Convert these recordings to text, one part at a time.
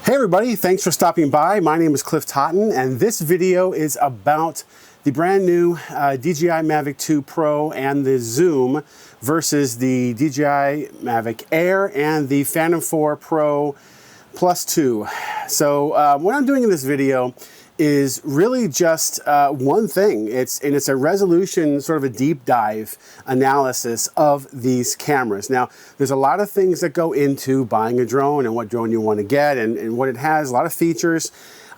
Hey everybody, thanks for stopping by. My name is Cliff Totten, and this video is about the brand new DJI Mavic-2 Pro and the Zoom versus the DJI Mavic Air and the Phantom 4 Pro Plus 2. So what I'm doing in this video is really just one thing. It's a resolution, sort of a deep dive analysis of these cameras. Now, there's a lot of things that go into buying a drone and what drone you want to get and what it has, a lot of features.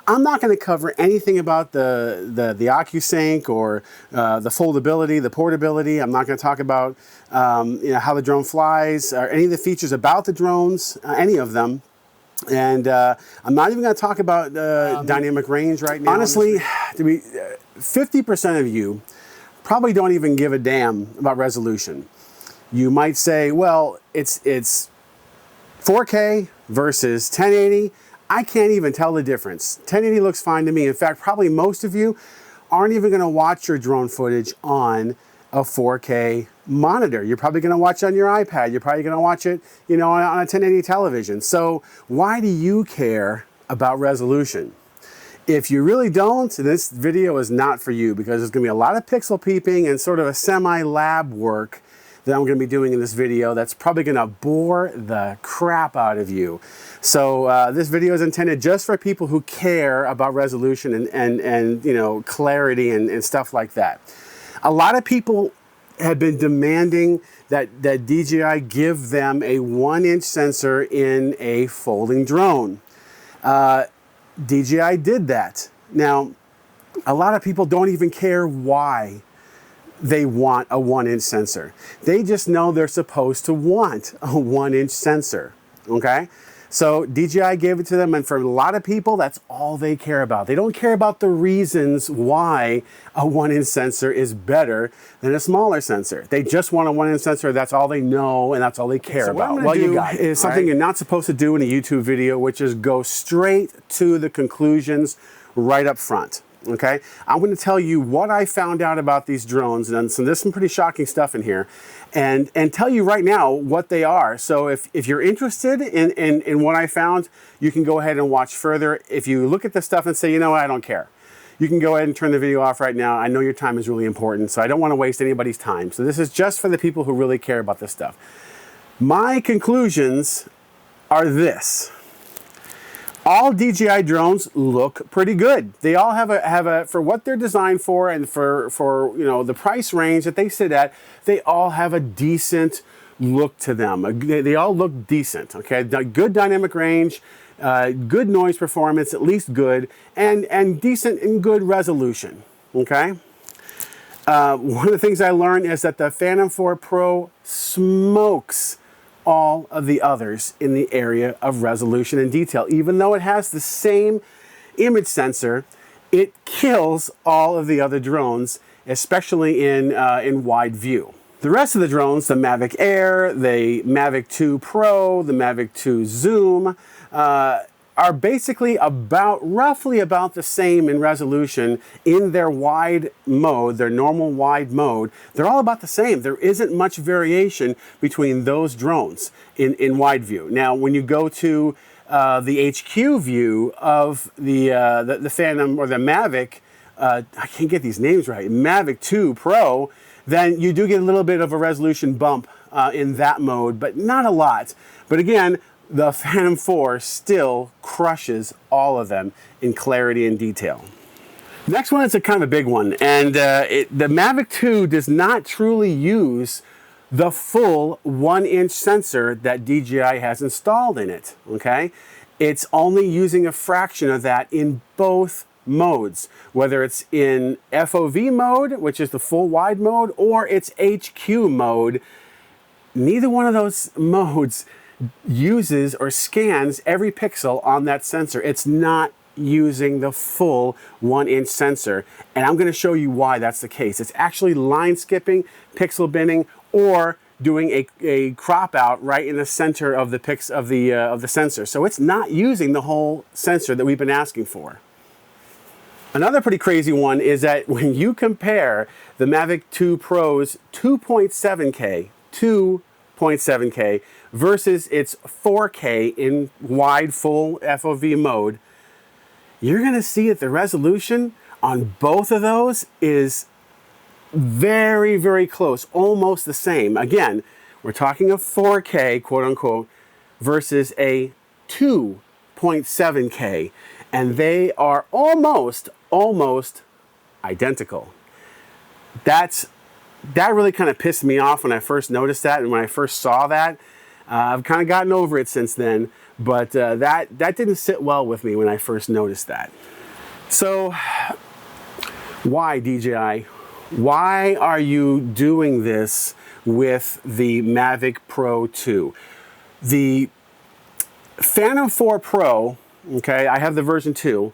I'm not going to cover anything about the OcuSync or the foldability, the portability. I'm not going to talk about how the drone flies or any of the features about the drones, any of them. And I'm not even going to talk about dynamic range right now. Honestly, 50% of you probably don't even give a damn about resolution. You might say, well, it's 4K versus 1080. I can't even tell the difference. 1080 looks fine to me. In fact, probably most of you aren't even going to watch your drone footage on a 4K monitor. You're probably going to watch it on your iPad. You're probably going to watch it, on a 1080 television. So why do you care about resolution? If you really don't, this video is not for you, because there's going to be a lot of pixel peeping and sort of a semi-lab work that I'm going to be doing in this video that's probably going to bore the crap out of you. So this video is intended just for people who care about resolution and clarity and stuff like that. A lot of people have been demanding that DJI give them a 1-inch sensor in a folding drone. DJI did that. Now, a lot of people don't even care why they want a 1-inch sensor. They just know they're supposed to want a 1-inch sensor, okay? So DJI gave it to them, and for a lot of people, that's all they care about. They don't care about the reasons why a 1-inch sensor is better than a smaller sensor. They just want a 1-inch sensor. That's all they know, and that's all they care about. What I'm gonna do is something you're not supposed to do in a YouTube video, which is go straight to the conclusions right up front. Okay, I'm going to tell you what I found out about these drones, and so there's some pretty shocking stuff in here, and tell you right now what they are. So if you're interested in what I found, you can go ahead and watch further. If you look at this stuff and say, you know what, I don't care, you can go ahead and turn the video off right now. I know your time is really important, so I don't want to waste anybody's time. So this is just for the people who really care about this stuff. My conclusions are this. All DJI drones look pretty good. They all have a for what they're designed for and for the price range that they sit at, they all have a decent look to them. They all look decent, okay? Good dynamic range, good noise performance, at least good, and decent and good resolution, okay? One of the things I learned is that the Phantom 4 Pro smokes all of the others in the area of resolution and detail. Even though it has the same image sensor, it kills all of the other drones, especially in wide view. The rest of the drones, the Mavic Air, the Mavic-2 Pro, the Mavic-2 Zoom, are basically roughly about the same in resolution in their wide mode, their normal wide mode. They're all about the same. There isn't much variation between those drones in wide view. Now, when you go to the HQ view of the Phantom or the Mavic, I can't get these names right, Mavic-2 Pro, then you do get a little bit of a resolution bump in that mode, but not a lot. But again, the Phantom 4 still crushes all of them in clarity and detail. Next one is a kind of a big one, and the Mavic-2 does not truly use the full 1-inch sensor that DJI has installed in it, okay? It's only using a fraction of that in both modes, whether it's in FOV mode, which is the full wide mode, or it's HQ mode. Neither one of those modes uses or scans every pixel on that sensor. It's not using the full 1-inch sensor, and I'm going to show you why that's the case. It's actually line skipping, pixel binning, or doing a crop out right in the center of the sensor. So it's not using the whole sensor that we've been asking for. Another pretty crazy one is that when you compare the Mavic-2 Pro's 2.7K versus its 4K in wide full FOV mode, you're going to see that the resolution on both of those is very, very close, almost the same. Again, we're talking a 4K, quote unquote, versus a 2.7K, and they are almost identical. That really kind of pissed me off when I first noticed that, and when I first saw that. I've kind of gotten over it since then, but that didn't sit well with me when I first noticed that. So why, DJI? Why are you doing this with the Mavic Pro 2? The Phantom 4 Pro, okay, I have the version 2,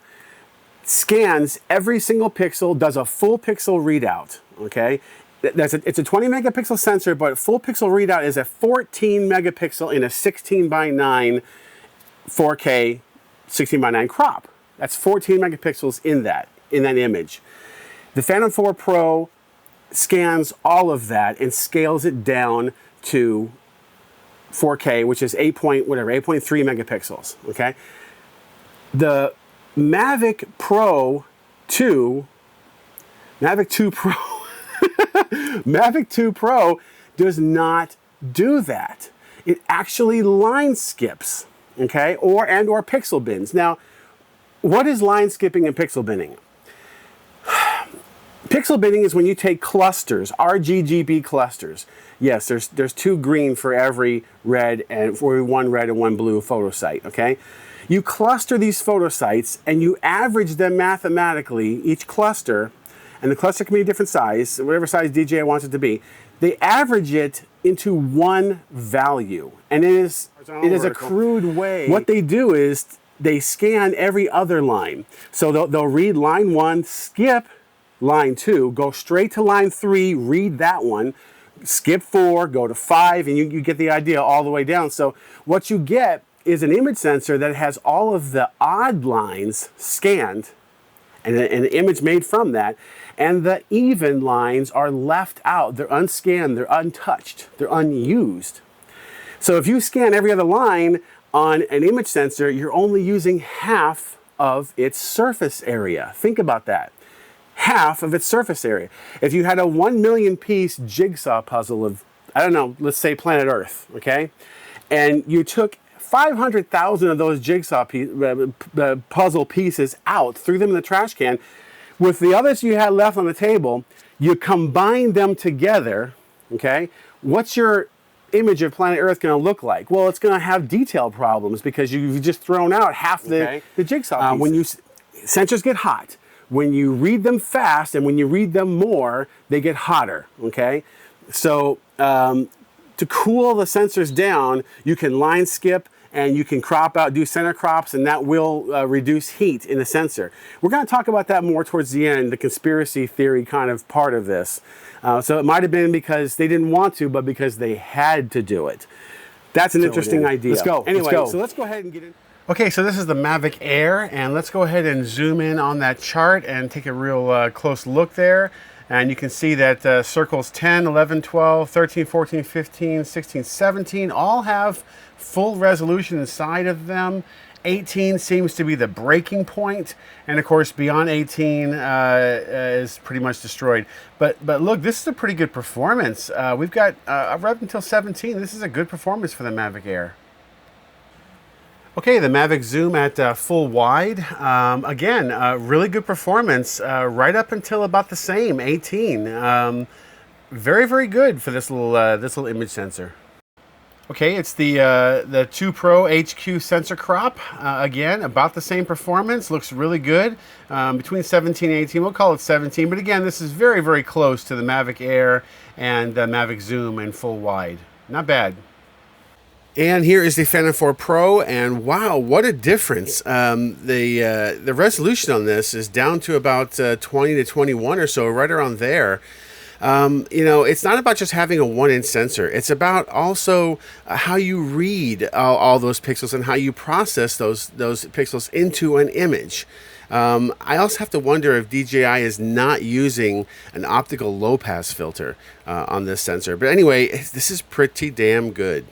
scans every single pixel, does a full pixel readout, okay? It's a 20 megapixel sensor, but full pixel readout is a 14 megapixel in a 16:9 4K 16:9 crop. That's 14 megapixels in that image. The Phantom 4 Pro scans all of that and scales it down to 4K, which is 8.3 megapixels, okay? The Mavic-2 Pro, Mavic-2 Pro does not do that. It actually line skips, okay, or pixel bins. Now, what is line skipping and pixel binning? Pixel binning is when you take clusters, RGB clusters. Yes, there's 2 green for every red and for one red and one blue photo site, okay? You cluster these photo sites and you average them mathematically, each cluster, and the cluster can be a different size, whatever size DJI wants it to be. They average it into one value, and it is a crude way. What they do is they scan every other line. So they'll read line 1, skip line 2, go straight to line 3, read that one, skip 4, go to 5, and you get the idea all the way down. So what you get is an image sensor that has all of the odd lines scanned and an image made from that, and the even lines are left out. They're unscanned, they're untouched, they're unused. So if you scan every other line on an image sensor, you're only using half of its surface area. Think about that. Half of its surface area. If you had a 1 million piece jigsaw puzzle of, I don't know, let's say planet Earth, okay? And you took 500,000 of those jigsaw puzzle pieces out, threw them in the trash can. With the others you had left on the table, you combine them together, okay? What's your image of planet Earth going to look like? Well, it's going to have detail problems because you've just thrown out half the jigsaw pieces. Sensors get hot. When you read them fast and when you read them more, they get hotter, okay? So to cool the sensors down, you can line skip and you can crop out, do center crops, and that will reduce heat in the sensor. We're going to talk about that more towards the end, the conspiracy theory kind of part of this. So it might have been because they didn't want to, but because they had to do it. That's an interesting idea. Let's go. Anyway, so let's go ahead and get in. Okay, so this is the Mavic Air, and let's go ahead and zoom in on that chart and take a real close look there. And you can see that circles 10, 11, 12, 13, 14, 15, 16, 17 all have full resolution inside of them. 18 seems to be the breaking point, and of course beyond 18 is pretty much destroyed. But look, this is a pretty good performance. We've got right up until 17. This is a good performance for the Mavic Air. Okay, the Mavic Zoom at full wide. Again, really good performance right up until about the same, 18. Very, very good for this little image sensor. Okay, it's the 2 Pro HQ sensor crop. Again, about the same performance. Looks really good. Between 17 and 18, we'll call it 17. But again, this is very, very close to the Mavic Air and the Mavic Zoom in full wide. Not bad. And here is the Phantom 4 Pro, and wow, what a difference. The resolution on this is down to about 20 to 21 or so, right around there. You know, it's not about just having a 1-inch sensor. It's about also how you read all those pixels and how you process those pixels into an image. I also have to wonder if DJI is not using an optical low-pass filter on this sensor. But anyway, this is pretty damn good.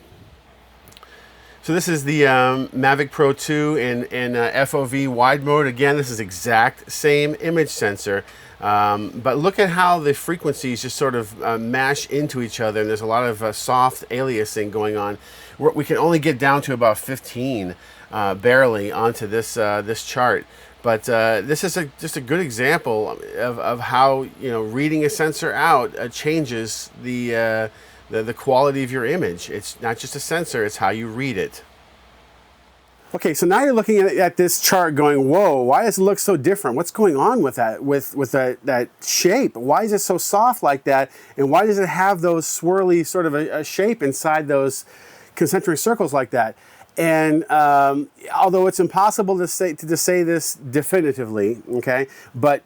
So this is the Mavic Pro 2 in FOV wide mode. Again, this is exact same image sensor, but look at how the frequencies just sort of mash into each other, and there's a lot of soft aliasing going on. We can only get down to about 15 barely onto this this chart. But this is just a good example of how, you know, reading a sensor out changes the quality of your image. It's not just a sensor, it's how you read it. Okay, so now you're looking at this chart going, whoa, why does it look so different? What's going on with that, with that shape? Why is it so soft like that? And why does it have those swirly sort of a shape inside those concentric circles like that? And although it's impossible to say this definitively, okay, but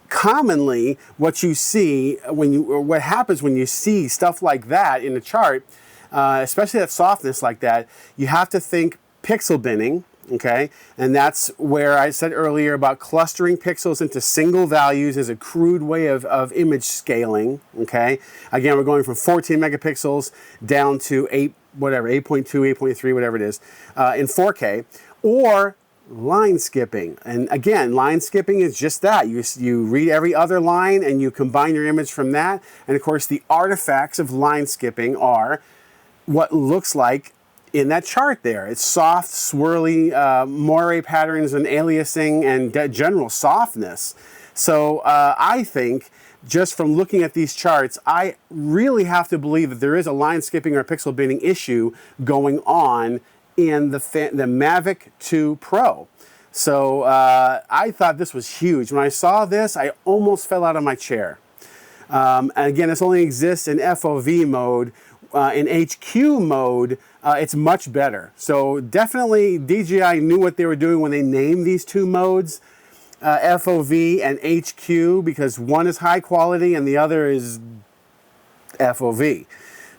commonly what you see what happens when you see stuff like that in a chart, especially that softness like that, you have to think pixel binning, okay, and that's where I said earlier about clustering pixels into single values as a crude way of image scaling, okay. Again, we're going from 14 megapixels down to 8.2, 8.3, whatever it is, in 4K, or line skipping. And again, line skipping is just that. You read every other line and you combine your image from that. And of course, the artifacts of line skipping are what looks like in that chart there. It's soft, swirly moire patterns and aliasing and general softness. So I think, just from looking at these charts, I really have to believe that there is a line skipping or pixel binning issue going on in the Mavic-II Pro. So I thought this was huge. When I saw this, I almost fell out of my chair. And again, this only exists in FOV mode. In HQ mode, it's much better. So definitely DJI knew what they were doing when they named these two modes, FOV and HQ, because one is high quality and the other is FOV.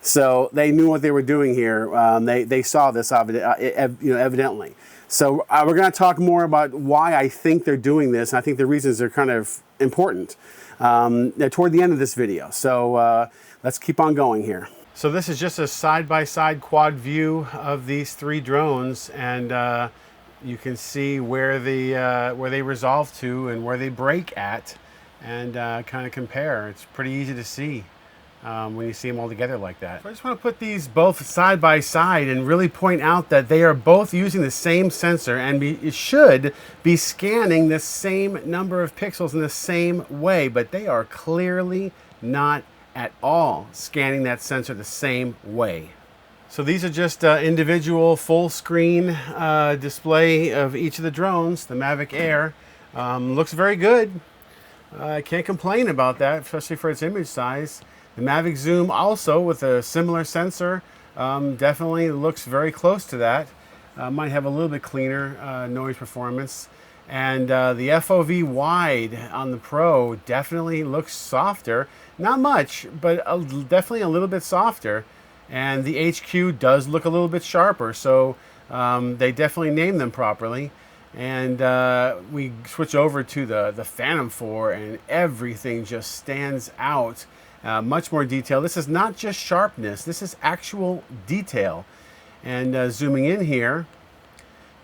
So they knew what they were doing here. They saw this evidently. So we're going to talk more about why I think they're doing this. And I think the reasons are kind of important toward the end of this video. So let's keep on going here. So this is just a side-by-side quad view of these three drones, and you can see where they resolve to and where they break at, and kind of compare. It's pretty easy to see when you see them all together like that. So I just want to put these both side by side and really point out that they are both using the same sensor, and it should be scanning the same number of pixels in the same way, but they are clearly not at all scanning that sensor the same way. So these are just individual full screen display of each of the drones. The Mavic Air looks very good. I can't complain about that, especially for its image size. The Mavic Zoom also with a similar sensor definitely looks very close to that. Might have a little bit cleaner noise performance. And the FOV wide on the Pro definitely looks softer. Not much, but definitely a little bit softer. And the HQ does look a little bit sharper, so they definitely named them properly. And we switch over to the Phantom 4, and everything just stands out. Much more detail. This is not just sharpness, this is actual detail. And zooming in here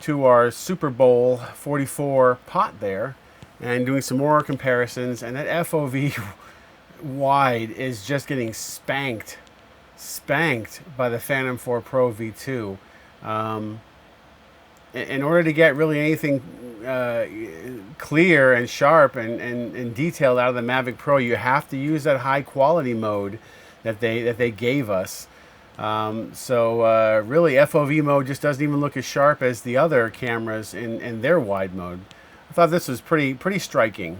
to our Super Bowl 44 pot there, and doing some more comparisons, and that FOV wide is just getting spanked by the Phantom 4 Pro V2. In order to get really anything clear and sharp and detailed out of the Mavic Pro, you have to use that high quality mode that they gave us. So really FOV mode just doesn't even look as sharp as the other cameras in their wide mode. I thought this was pretty striking.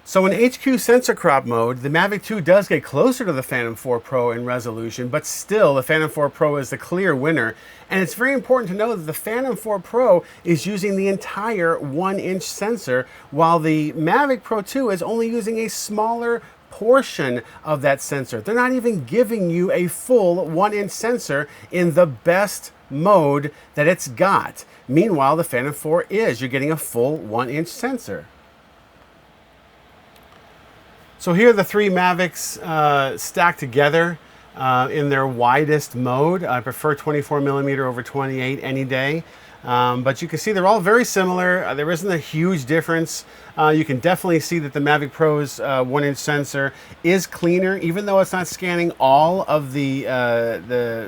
So in HQ sensor crop mode, the Mavic-II does get closer to the Phantom 4 Pro in resolution, but still the Phantom 4 Pro is the clear winner. And it's very important to know that the Phantom 4 Pro is using the entire 1-inch sensor, while the Mavic Pro 2 is only using a smaller portion of that sensor. They're not even giving you a full 1-inch sensor in the best mode that it's got. Meanwhile, the Phantom 4 is. You're getting a full 1-inch sensor. So here are the three Mavics stacked together. in their widest mode. I prefer 24mm over 28 any day. But you can see they're all very similar. There isn't a huge difference. You can definitely see that the Mavic Pro's 1-inch sensor is cleaner, even though it's not scanning all of the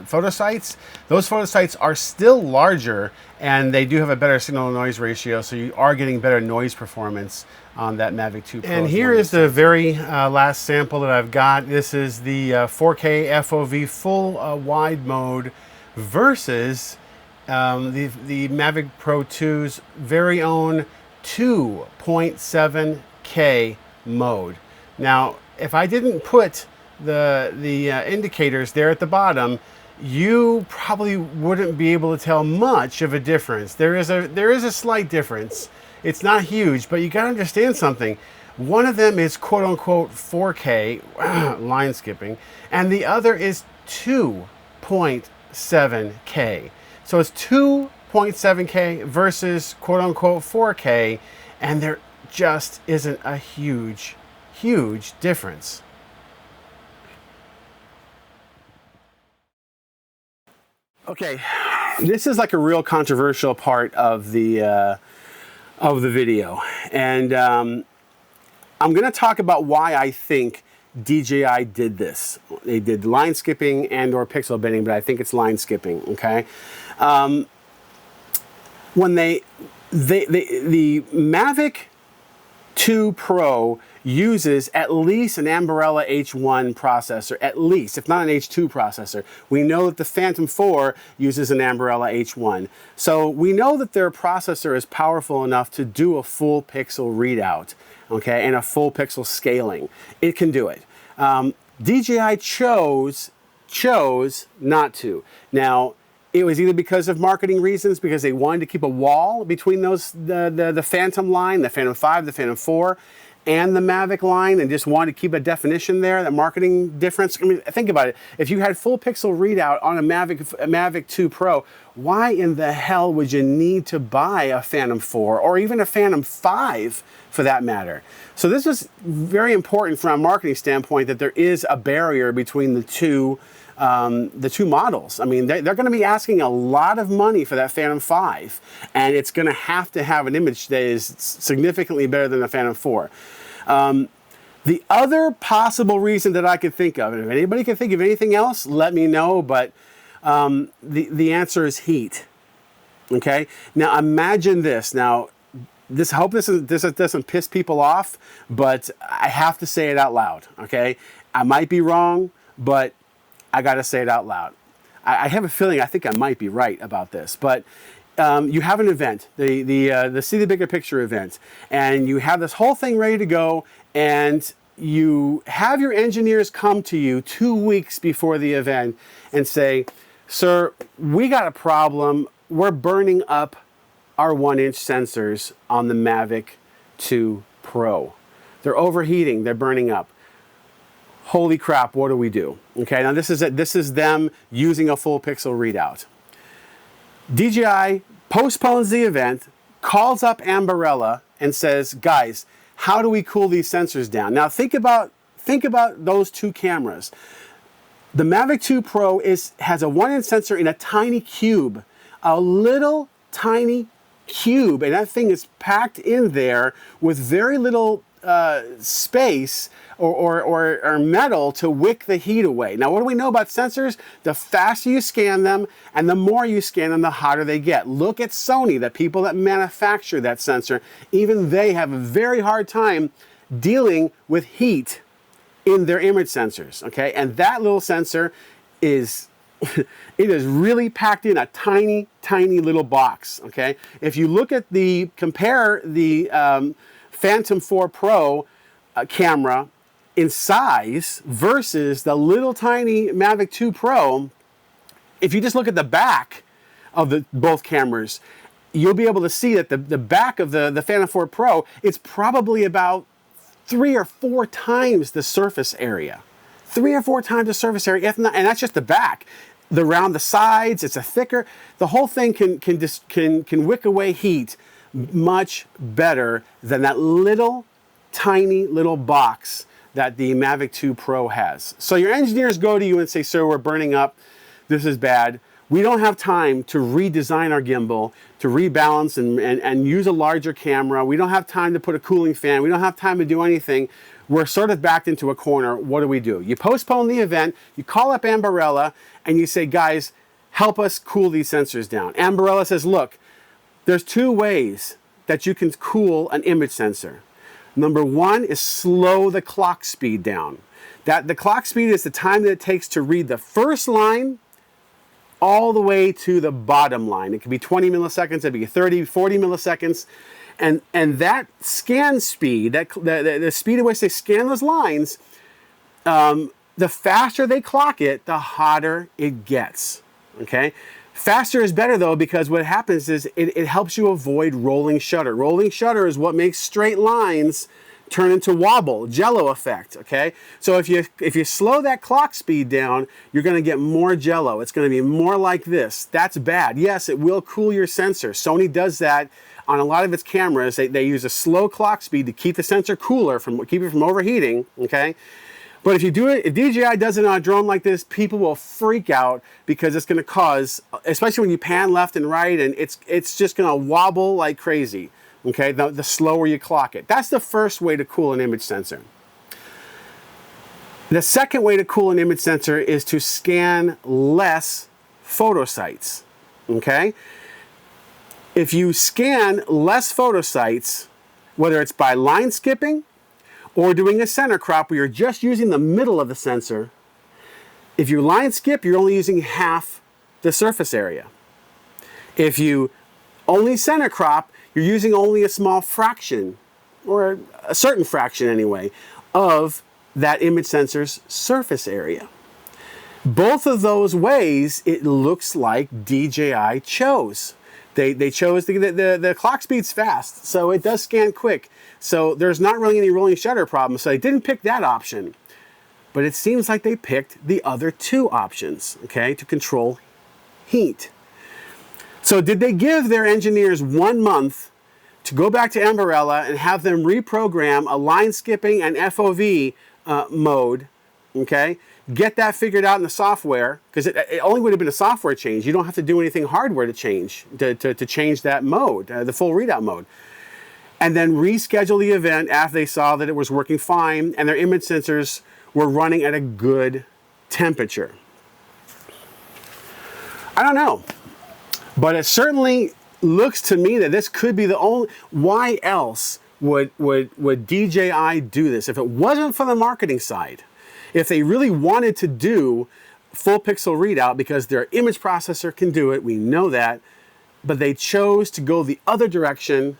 photo sites. Those photo sites are still larger, and they do have a better signal-to-noise ratio, so you are getting better noise performance on that Mavic-II Pro. And here is the very last sample that I've got. This is the 4K FOV full wide mode versus the Mavic Pro 2's very own 2.7K mode. Now, if I didn't put the indicators there at the bottom, you probably wouldn't be able to tell much of a difference. There is a slight difference. It's not huge, but you got to understand something. One of them is quote-unquote 4K, line skipping, and the other is 2.7K. So it's 2.7K versus quote-unquote 4K, and there just isn't a huge difference. Okay, this is like a real controversial part of the video, and I'm going to talk about why I think DJI did this. They did line skipping and or pixel binning, but I think it's line skipping. Okay, when the Mavic-II Pro uses at least an Ambarella H1 processor, at least, if not an H2 processor. We know that the Phantom 4 uses an Ambarella H1. So we know that their processor is powerful enough to do a full pixel readout, okay, and a full pixel scaling. It can do it. DJI chose not to. Now, it was either because of marketing reasons, because they wanted to keep a wall between those, the Phantom line, the Phantom 5, the Phantom 4, and the Mavic line, and just wanted to keep a definition there, that marketing difference. I mean, think about it. If you had full pixel readout on a Mavic-II Pro, why in the hell would you need to buy a Phantom 4 or even a Phantom 5 for that matter? So this is very important from a marketing standpoint, that there is a barrier between the two models. I mean, they're going to be asking a lot of money for that Phantom 5, and it's going to have an image that is significantly better than the Phantom 4. The other possible reason that I could think of, and if anybody can think of anything else, let me know, but the answer is heat. Okay? Now imagine this. Now, I hope this doesn't piss people off, but I have to say it out loud. Okay? I might be wrong, but I got to say it out loud. I have a feeling I think I might be right about this, but you have an event, the See the Bigger Picture event, and you have this whole thing ready to go, and you have your engineers come to you 2 weeks before the event and say, "Sir, we got a problem. We're burning up our 1-inch sensors on the Mavic-II Pro. They're overheating. They're burning up. Holy crap, what do we do?" Okay, now this is them using a full pixel readout. DJI postpones the event, calls up Ambarella, and says, "Guys, how do we cool these sensors down?" Now think about those two cameras. The Mavic-II Pro has a 1-inch sensor in a tiny cube, a little tiny cube, and that thing is packed in there with very little space or metal to wick the heat away. Now, what do we know about sensors? The faster you scan them and the more you scan them, the hotter they get. Look at Sony, the people that manufacture that sensor. Even they have a very hard time dealing with heat in their image sensors, okay? And that little sensor is it is really packed in a tiny, tiny little box, okay? If you look at compare the Phantom 4 Pro camera in size versus the little tiny Mavic-II Pro, if you just look at the back of both cameras, you'll be able to see that the back of the Phantom 4 Pro, it's probably about 3 or 4 times the surface area. 3 or 4 times the surface area, if not, and that's just the back. Around the sides, it's a thicker. The whole thing can wick away heat much better than that little tiny little box that the Mavic-2 Pro has. So your engineers go to you and say, sir, we're burning up. This is bad. We don't have time to redesign our gimbal, to rebalance and use a larger camera. We don't have time to put a cooling fan. We don't have time to do anything. We're sort of backed into a corner. What do? You postpone the event, you call up Ambarella, and you say, guys, help us cool these sensors down. Ambarella says, look, there's two ways that you can cool an image sensor. Number one is slow the clock speed down. The clock speed is the time that it takes to read the first line all the way to the bottom line. It could be 20 milliseconds, it could be 30, 40 milliseconds. And that scan speed, the speed at which they scan those lines, the faster they clock it, the hotter it gets, okay? Faster is better though, because what happens is it helps you avoid rolling shutter. Rolling shutter is what makes straight lines turn into wobble, jello effect, okay? So if you slow that clock speed down, you're gonna get more jello. It's gonna be more like this. That's bad. Yes, it will cool your sensor. Sony does that on a lot of its cameras. They use a slow clock speed to keep the sensor cooler, keep it from overheating, okay? But if you do it, if DJI does it on a drone like this, people will freak out because it's gonna cause, especially when you pan left and right, and it's just gonna wobble like crazy. Okay, the slower you clock it. That's the first way to cool an image sensor. The second way to cool an image sensor is to scan less photo sites. Okay? If you scan less photo sites, whether it's by line skipping or doing a center crop where you're just using the middle of the sensor, if you line skip, you're only using half the surface area. If you only center crop, you're using only a small fraction, or a certain fraction anyway, of that image sensor's surface area. Both of those ways, it looks like DJI chose. They chose the clock speed's fast, so it does scan quick. So there's not really any rolling shutter problem, so they didn't pick that option. But it seems like they picked the other two options, okay, to control heat. So did they give their engineers 1 month to go back to Ambarella and have them reprogram a line skipping and FOV mode, okay? Get that figured out in the software, because it only would have been a software change. You don't have to do anything hardware to change that mode, the full readout mode. And then reschedule the event after they saw that it was working fine and their image sensors were running at a good temperature. I don't know. But it certainly looks to me that this could be the only. Why else would DJI do this? If it wasn't for the marketing side, if they really wanted to do full pixel readout because their image processor can do it, we know that, but they chose to go the other direction,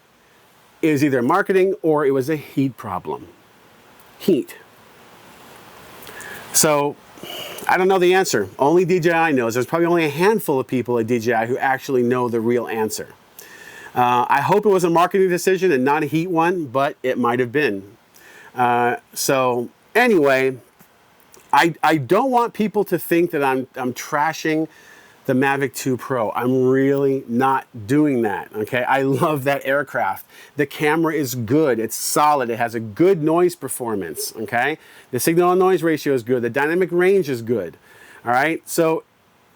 it was either marketing or it was a heat problem. Heat. So I don't know the answer. Only DJI knows. There's probably only a handful of people at DJI who actually know the real answer. I hope it was a marketing decision and not a heat one, but it might have been. So anyway, I don't want people to think that I'm trashing the Mavic-2 Pro. I'm really not doing that, okay? I love that aircraft. The camera is good, it's solid, it has a good noise performance, okay? The signal and noise ratio is good, the dynamic range is good, all right? So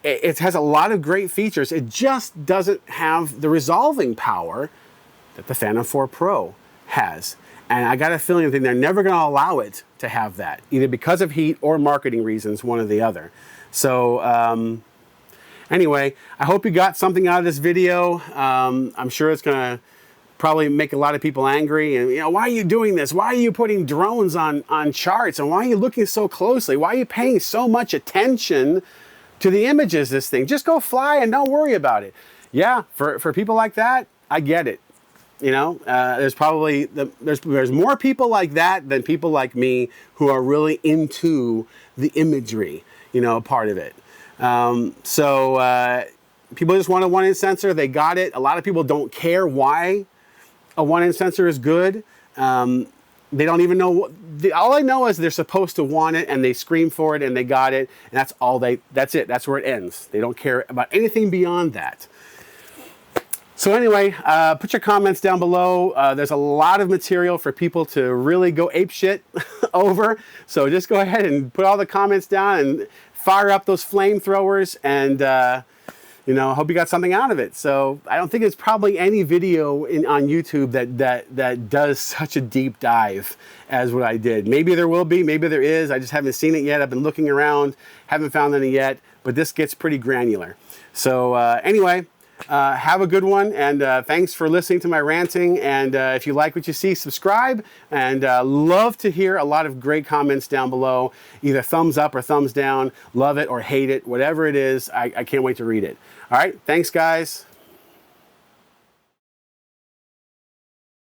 it has a lot of great features. It just doesn't have the resolving power that the Phantom 4 Pro has. And I got a feeling that they're never gonna allow it to have that, either because of heat or marketing reasons, one or the other. So, anyway, I hope you got something out of this video. I'm sure it's gonna probably make a lot of people angry. And, you know, why are you doing this? Why are you putting drones on charts? And why are you looking so closely? Why are you paying so much attention to the images of this thing? Just go fly and don't worry about it. Yeah, for people like that, I get it. You know, there's probably, there's more people like that than people like me who are really into the imagery, you know, part of it. People just want a 1-inch sensor. They got it. A lot of people don't care why a 1-inch sensor is good. They don't even know. All I know is they're supposed to want it, and they scream for it, and they got it, and that's it. That's where it ends. They don't care about anything beyond that. So anyway, put your comments down below. There's a lot of material for people to really go apeshit over. So just go ahead and put all the comments down and fire up those flamethrowers, and you know, I hope you got something out of it. So I don't think there's probably any video on YouTube that does such a deep dive as what I did. Maybe there will be, maybe there is. I just haven't seen it yet. I've been looking around, haven't found any yet, but this gets pretty granular. So anyway, have a good one, and thanks for listening to my ranting. And if you like what you see, subscribe, and love to hear a lot of great comments down below, either thumbs up or thumbs down, love it or hate it, whatever it is. I can't wait to read it. All right, thanks guys.